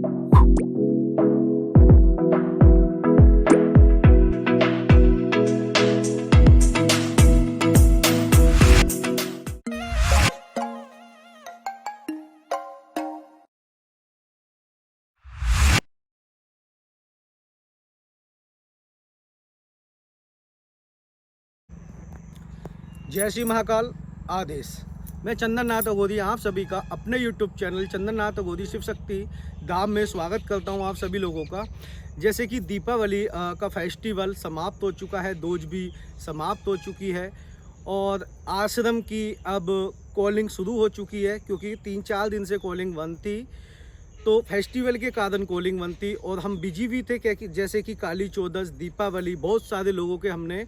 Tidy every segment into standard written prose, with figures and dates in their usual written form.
जय श्री महाकाल आदेश। मैं चंदन नाथ अघोरी आप सभी का अपने YouTube चैनल चंदन नाथ अघोरी शिव शक्ति धाम में स्वागत करता हूं आप सभी लोगों का। जैसे कि दीपावली का फेस्टिवल समाप्त हो चुका है, दोज भी समाप्त हो चुकी है और आश्रम की अब कॉलिंग शुरू हो चुकी है, क्योंकि 3-4 दिन से कॉलिंग बंद थी। तो फेस्टिवल के कारण कॉलिंग बंद थी और हम बिजी भी थे, क्या जैसे कि काली चौदस, दीपावली, बहुत सारे लोगों के हमने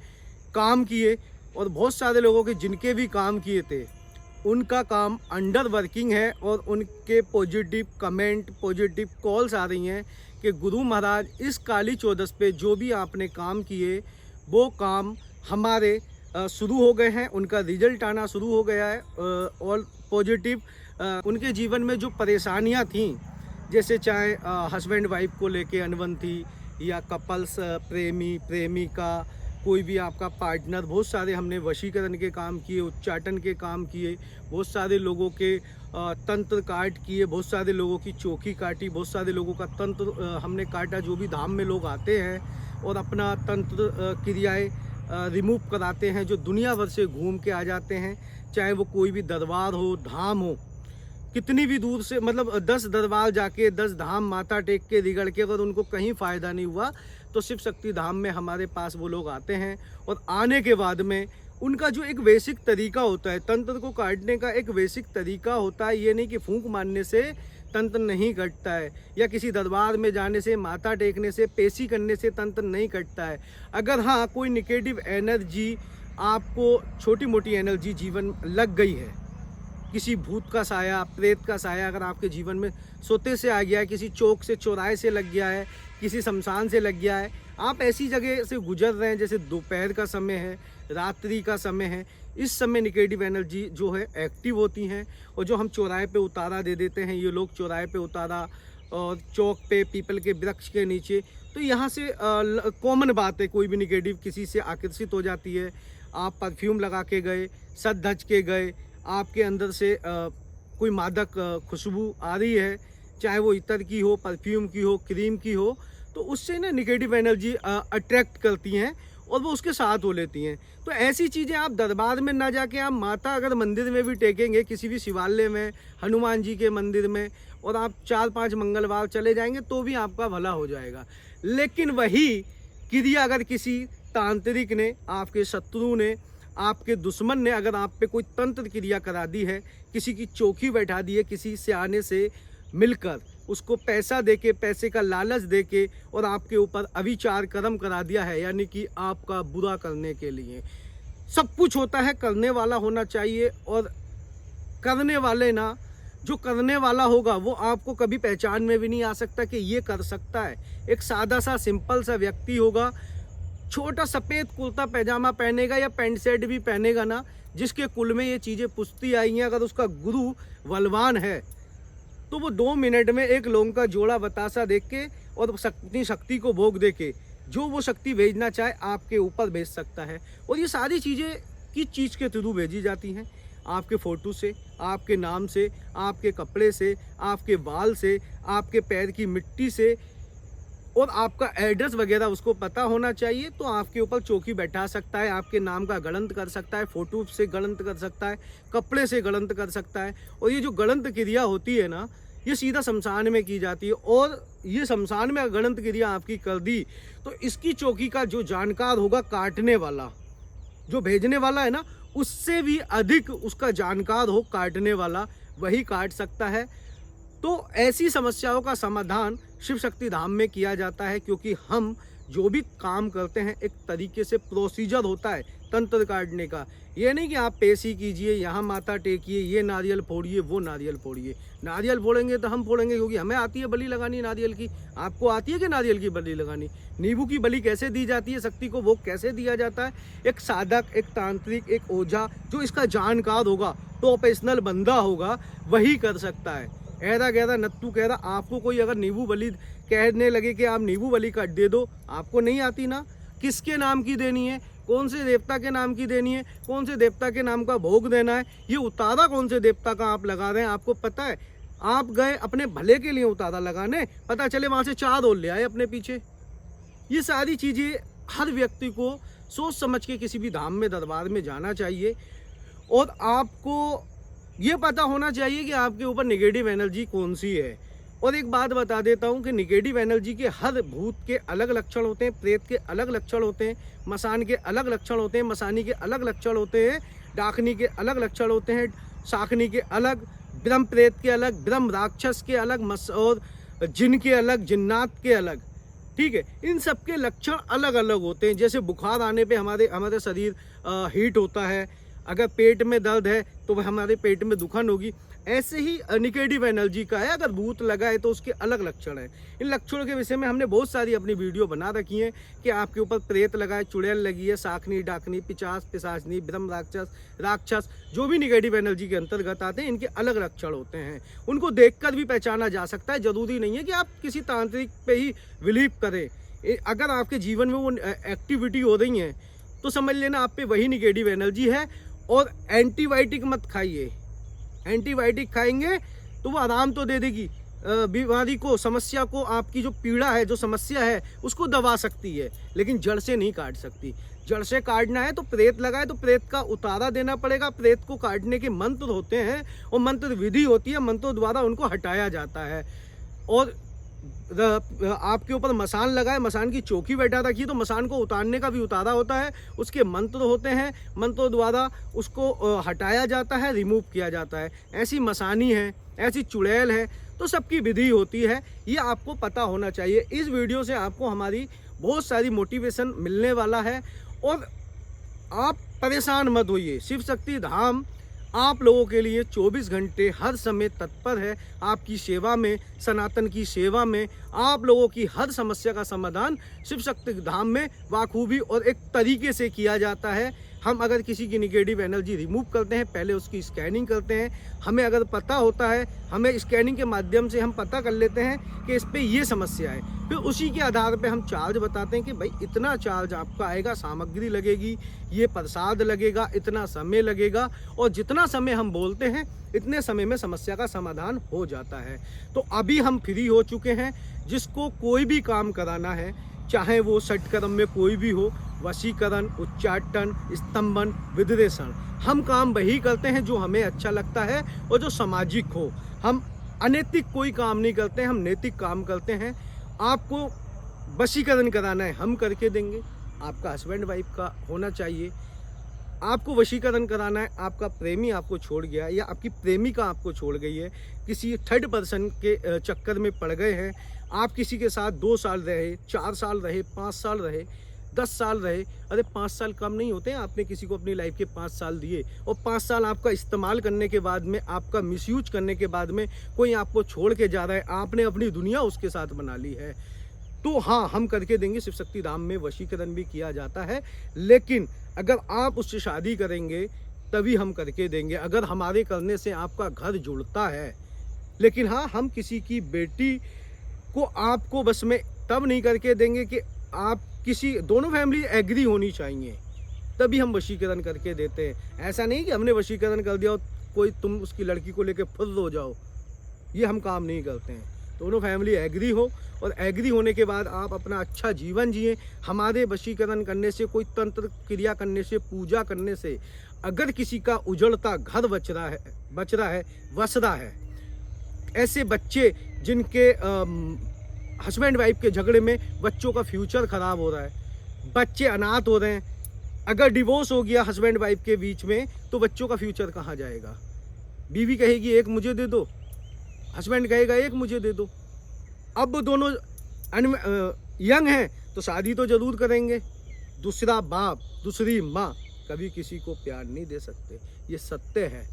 काम किए और बहुत सारे लोगों के जिनके भी काम किए थे उनका काम अंडर वर्किंग है और उनके पॉजिटिव कमेंट, पॉजिटिव कॉल्स आ रही हैं कि गुरु महाराज इस काली चौदस पे जो भी आपने काम किए वो काम हमारे शुरू हो गए हैं, उनका रिजल्ट आना शुरू हो गया है और पॉजिटिव उनके जीवन में जो परेशानियां थीं, जैसे चाहे हस्बैंड वाइफ को लेके अनबन थी या कपल्स, प्रेमी प्रेमिका, कोई भी आपका पार्टनर, बहुत सारे हमने वशीकरण के काम किए, उच्चाटन के काम किए, बहुत सारे लोगों के तंत्र काट किए, बहुत सारे लोगों की चौकी काटी, बहुत सारे लोगों का तंत्र हमने काटा। जो भी धाम में लोग आते हैं और अपना तंत्र क्रियाएं रिमूव कराते हैं, जो दुनिया भर से घूम के आ जाते हैं, चाहे वो कोई भी दरबार हो, धाम हो, कितनी भी दूर से, मतलब 10 दरबार जाके 10 धाम माथा टेक के रिगड़ के अगर उनको कहीं फ़ायदा नहीं हुआ तो शिव शक्ति धाम में हमारे पास वो लोग आते हैं। और आने के बाद में उनका जो एक बेसिक तरीका होता है, तंत्र को काटने का एक बेसिक तरीका होता है। ये नहीं कि फूंक मारने से तंत्र नहीं कटता है या किसी दरबार में जाने से, माथा टेकने से, पेशी करने से तंत्र नहीं कटता है। अगर हाँ कोई निगेटिव एनर्जी, आपको छोटी मोटी एनर्जी जीवन लग गई है, किसी भूत का साया, प्रेत का साया अगर आपके जीवन में सोते से आ गया है, किसी चौक से, चौराहे से लग गया है, किसी शमशान से लग गया है, आप ऐसी जगह से गुजर रहे हैं जैसे दोपहर का समय है, रात्रि का समय है, इस समय निगेटिव एनर्जी जो है एक्टिव होती हैं। और जो हम चौराहे पे उतारा दे देते हैं, ये लोग चौराहे पे उतारा और चौक पे पीपल के वृक्ष के नीचे, तो यहाँ से कॉमन बात है, कोई भी निगेटिव किसी से आकर्षित हो जाती है। आप परफ्यूम लगा के गए, सज धज के गए, आपके अंदर से कोई मादक खुशबू आ रही है, चाहे वो इत्र की हो, परफ्यूम की हो, क्रीम की हो, तो उससे ना निगेटिव एनर्जी अट्रैक्ट करती हैं और वो उसके साथ हो लेती हैं। तो ऐसी चीज़ें आप दरबार में ना जाके, आप माता अगर मंदिर में भी टेकेंगे, किसी भी शिवालय में, हनुमान जी के मंदिर में, और आप 4-5 मंगलवार चले जाएंगे तो भी आपका भला हो जाएगा। लेकिन वही क्रिया अगर किसी तांत्रिक ने, आपके शत्रु ने, आपके दुश्मन ने अगर आप पे कोई तंत्र क्रिया करा दी है, किसी की चौकी बैठा दी है, किसी सियाने से मिलकर उसको पैसा देके, पैसे का लालच देके और आपके ऊपर अविचार कर्म करा दिया है, यानी कि आपका बुरा करने के लिए। सब कुछ होता है, करने वाला होना चाहिए, और करने वाले ना, जो करने वाला होगा वो आपको कभी पहचान में भी नहीं आ सकता कि ये कर सकता है। एक सादा सा सिंपल सा व्यक्ति होगा, छोटा सफ़ेद कुर्ता पैजामा पहनेगा या पैंट शर्ट भी पहनेगा ना, जिसके कुल में ये चीज़ें पुष्टि आई हैं, अगर उसका गुरु बलवान है तो वो 2 मिनट में एक लौंग का जोड़ा बतासा देख के और अपनी शक्ति को भोग दे के जो वो शक्ति भेजना चाहे आपके ऊपर भेज सकता है। और ये सारी चीज़ें किस चीज़ के थ्रू भेजी जाती हैं? आपके फ़ोटो से, आपके नाम से, आपके कपड़े से, आपके बाल से, आपके पैर की मिट्टी से, और आपका एड्रेस वगैरह उसको पता होना चाहिए। तो आपके ऊपर चौकी बैठा सकता है, आपके नाम का गलंत कर सकता है, फ़ोटो से गलंत कर सकता है, कपड़े से गलंत कर सकता है। और ये जो गलंत क्रिया होती है ना, ये सीधा शमशान में की जाती है। और ये शमशान में गलंत क्रिया आपकी कर दी तो इसकी चौकी का जो जानकार होगा, काटने वाला, जो भेजने वाला है ना, उससे भी अधिक उसका जानकार हो काटने वाला, वही काट सकता है। तो ऐसी समस्याओं का समाधान शिव शक्ति धाम में किया जाता है, क्योंकि हम जो भी काम करते हैं एक तरीके से प्रोसीजर होता है तंत्र काटने का। ये नहीं कि आप पेशी कीजिए, यहाँ माथा टेकिए, ये नारियल फोड़िए, वो नारियल फोड़िए। नारियल फोड़ेंगे तो हम फोड़ेंगे क्योंकि हमें आती है बलि लगानी नारियल की। आपको आती है कि नारियल की बलि लगानी? नींबू की बलि कैसे दी जाती है, शक्ति को भोग कैसे दिया जाता है? एक साधक, एक तांत्रिक, एक ओझा जो इसका जानकार होगा, प्रोफेशनल बंदा होगा, वही कर सकता है। ऐरा गहरा नत्तू कह रहा। आपको कोई अगर नींबू बली कहने लगे कि आप नींबू बली का दे दो, आपको नहीं आती ना। किसके नाम की देनी है, कौन से देवता के नाम की देनी है, कौन से देवता के नाम का भोग देना है, ये उतारा कौन से देवता का आप लगा रहे हैं, आपको पता है? आप गए अपने भले के लिए उतारा लगाने, पता चले वहाँ से 4 और ले आए अपने पीछे। ये सारी चीज़ें हर व्यक्ति को सोच समझ के किसी भी धाम में दरबार में जाना चाहिए। और आपको ये पता होना चाहिए कि आपके ऊपर नेगेटिव एनर्जी कौन सी है। और एक बात बता देता हूँ कि नेगेटिव एनर्जी के हर भूत के अलग लक्षण होते हैं, प्रेत के अलग लक्षण होते हैं, मसान के अलग लक्षण होते हैं, मसानी के अलग लक्षण होते हैं, डाकनी के अलग लक्षण होते हैं, शाकनी के अलग, ब्रह्म प्रेत के अलग, ब्रह्म राक्षस के अलग, और जिन के अलग, जिन्नात के अलग। ठीक है, इन सब के लक्षण अलग अलग होते हैं। जैसे बुखार आने पे हमारे शरीर हीट होता है, अगर पेट में दर्द है तो वह हमारे पेट में दुखन होगी। ऐसे ही नेगेटिव एनर्जी का है, अगर भूत लगा है तो उसके अलग लक्षण है। इन लक्षणों के विषय में हमने बहुत सारी अपनी वीडियो बना रखी है कि आपके ऊपर प्रेत लगा है, चुड़ैल लगी है, शाकनी, डाकनी, पिशाच, पिशाचनी, ब्रह्म राक्षस जो भी नेगेटिव एनर्जी के अंतर्गत आते हैं, इनके अलग लक्षण होते हैं। उनको देखकर भी पहचाना जा सकता है। जरूरी नहीं है कि आप किसी तांत्रिक पे ही बिलीव करें। अगर आपके जीवन में वो एक्टिविटी हो रही है तो समझ लेना आप पे वही नेगेटिव एनर्जी है। और एंटीबायोटिक मत खाइए, एंटीबायोटिक खाएंगे तो वो आराम तो दे देगी बीमारी को, समस्या को, आपकी जो पीड़ा है, जो समस्या है उसको दबा सकती है, लेकिन जड़ से नहीं काट सकती। जड़ से काटना है तो प्रेत लगा है तो प्रेत का उतारा देना पड़ेगा। प्रेत को काटने के मंत्र होते हैं और मंत्र विधि होती है, मंत्रों द्वारा उनको हटाया जाता है। और आपके ऊपर मसान लगा है, मसान की चौकी बैठा रखी, तो मसान को उतारने का भी उतारा होता है, उसके मंत्र होते हैं, मंत्रों द्वारा उसको हटाया जाता है, रिमूव किया जाता है। ऐसी मसानी है, ऐसी चुड़ैल है, तो सबकी विधि होती है, ये आपको पता होना चाहिए। इस वीडियो से आपको हमारी बहुत सारी मोटिवेशन मिलने वाला है। और आप परेशान मत होइए, शिव शक्ति धाम आप लोगों के लिए 24 घंटे हर समय तत्पर है, आपकी सेवा में, सनातन की सेवा में। आप लोगों की हर समस्या का समाधान शिव शक्ति धाम में बाखूबी और एक तरीके से किया जाता है। हम अगर किसी की निगेटिव एनर्जी रिमूव करते हैं, पहले उसकी स्कैनिंग करते हैं। हमें अगर पता होता है, हमें स्कैनिंग के माध्यम से हम पता कर लेते हैं कि इस पे ये समस्या है, फिर उसी के आधार पे हम चार्ज बताते हैं कि भाई इतना चार्ज आपका आएगा, सामग्री लगेगी, ये प्रसाद लगेगा, इतना समय लगेगा। और जितना समय हम बोलते हैं इतने समय में समस्या का समाधान हो जाता है। तो अभी हम फ्री हो चुके हैं। जिसको कोई भी काम कराना है, चाहे वो षटकर्म में कोई भी हो, वशीकरण, उच्चाटन, स्तंभन, विद्वेषण, हम काम वही करते हैं जो हमें अच्छा लगता है और जो सामाजिक हो। हम अनैतिक कोई काम नहीं करते हैं, हम नैतिक काम करते हैं। आपको वशीकरण कराना है, हम करके देंगे। आपका हस्बैंड वाइफ का होना चाहिए। आपको वशीकरण कराना है, आपका प्रेमी आपको छोड़ गया या आपकी प्रेमिका आपको छोड़ गई है, किसी थर्ड पर्सन के चक्कर में पड़ गए हैं, आप किसी के साथ 2 साल रहे, 4 साल रहे, 5 साल रहे, 10 साल रहे। अरे 5 साल कम नहीं होते हैं। आपने किसी को अपनी लाइफ के 5 साल दिए और 5 साल आपका इस्तेमाल करने के बाद में, आपका मिसयूज करने के बाद में कोई आपको छोड़ के जा रहा है, आपने अपनी दुनिया उसके साथ बना ली है, तो हाँ, हम करके देंगे। शिव शक्ति धाम में वशीकरण भी किया जाता है, लेकिन अगर आप उससे शादी करेंगे तभी हम करके देंगे, अगर हमारे करने से आपका घर जुड़ता है। लेकिन हाँ, हम किसी की बेटी को आपको बस में तब नहीं करके देंगे कि आप किसी, दोनों फैमिली एग्री होनी चाहिए, तभी हम वशीकरण करके देते हैं। ऐसा नहीं कि हमने वशीकरण कर दिया और कोई तुम उसकी लड़की को लेके फुर्र हो जाओ, ये हम काम नहीं करते हैं। दोनों फैमिली एग्री हो और एग्री होने के बाद आप अपना अच्छा जीवन जिए। हमारे वशीकरण करने से, कोई तंत्र क्रिया करने से, पूजा करने से अगर किसी का उजड़ता घर बच रहा है, वस रहा है, ऐसे बच्चे जिनके हस्बैंड वाइफ के झगड़े में बच्चों का फ्यूचर ख़राब हो रहा है, बच्चे अनाथ हो रहे हैं, अगर डिवोर्स हो गया हस्बैंड वाइफ के बीच में तो बच्चों का फ्यूचर कहाँ जाएगा? बीवी कहेगी एक मुझे दे दो, हस्बैंड कहेगा एक मुझे दे दो। अब दोनों यंग हैं तो शादी तो ज़रूर करेंगे। दूसरा बाप, दूसरी माँ कभी किसी को प्यार नहीं दे सकते, ये सत्य है।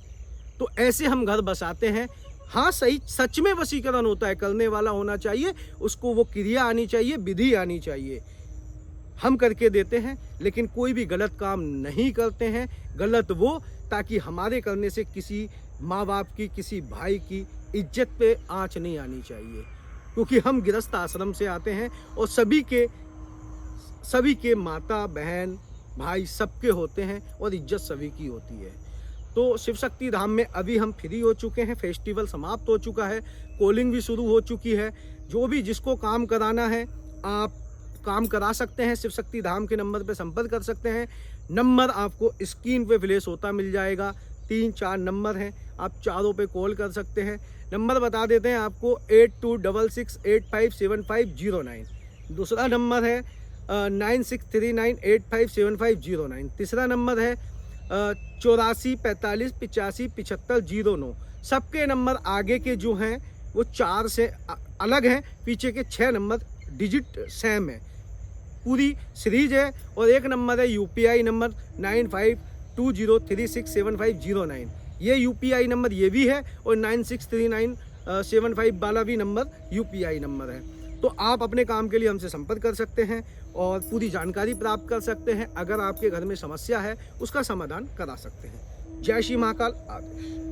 तो ऐसे हम घर बसाते हैं। हाँ, सही, सच में वशीकरण होता है, करने वाला होना चाहिए, उसको वो क्रिया आनी चाहिए, विधि आनी चाहिए। हम करके देते हैं, लेकिन कोई भी गलत काम नहीं करते हैं। गलत वो ताकि हमारे करने से किसी माँ बाप की, किसी भाई की इज्जत पे आँच नहीं आनी चाहिए, क्योंकि हम गृहस्थ आश्रम से आते हैं और सभी के माता बहन भाई सबके होते हैं और इज्जत सभी की होती है। तो शिव शक्ति धाम में अभी हम फ्री हो चुके हैं, फेस्टिवल समाप्त हो चुका है, कॉलिंग भी शुरू हो चुकी है। जो भी जिसको काम कराना है आप काम करा सकते हैं, शिव शक्ति धाम के नंबर पे संपर्क कर सकते हैं। नंबर आपको स्क्रीन पे फ्लैश होता मिल जाएगा, 3-4 नंबर हैं, आप चारों पे कॉल कर सकते हैं। नंबर बता देते हैं आपको 8266857509। दूसरा नंबर है 9639857509। तीसरा नंबर है 8445857509। सबके नंबर आगे के जो हैं वो 4 से अलग हैं, पीछे के 6 नंबर डिजिट सेम है, पूरी सीरीज है। और एक नंबर है यूपीआई नंबर 9520367509। ये यूपीआई नंबर ये भी है और 963975 वाला भी नंबर यूपीआई नंबर है। तो आप अपने काम के लिए हमसे संपर्क कर सकते हैं और पूरी जानकारी प्राप्त कर सकते हैं। अगर आपके घर में समस्या है उसका समाधान करा सकते हैं। जय श्री महाकाल। आदेश।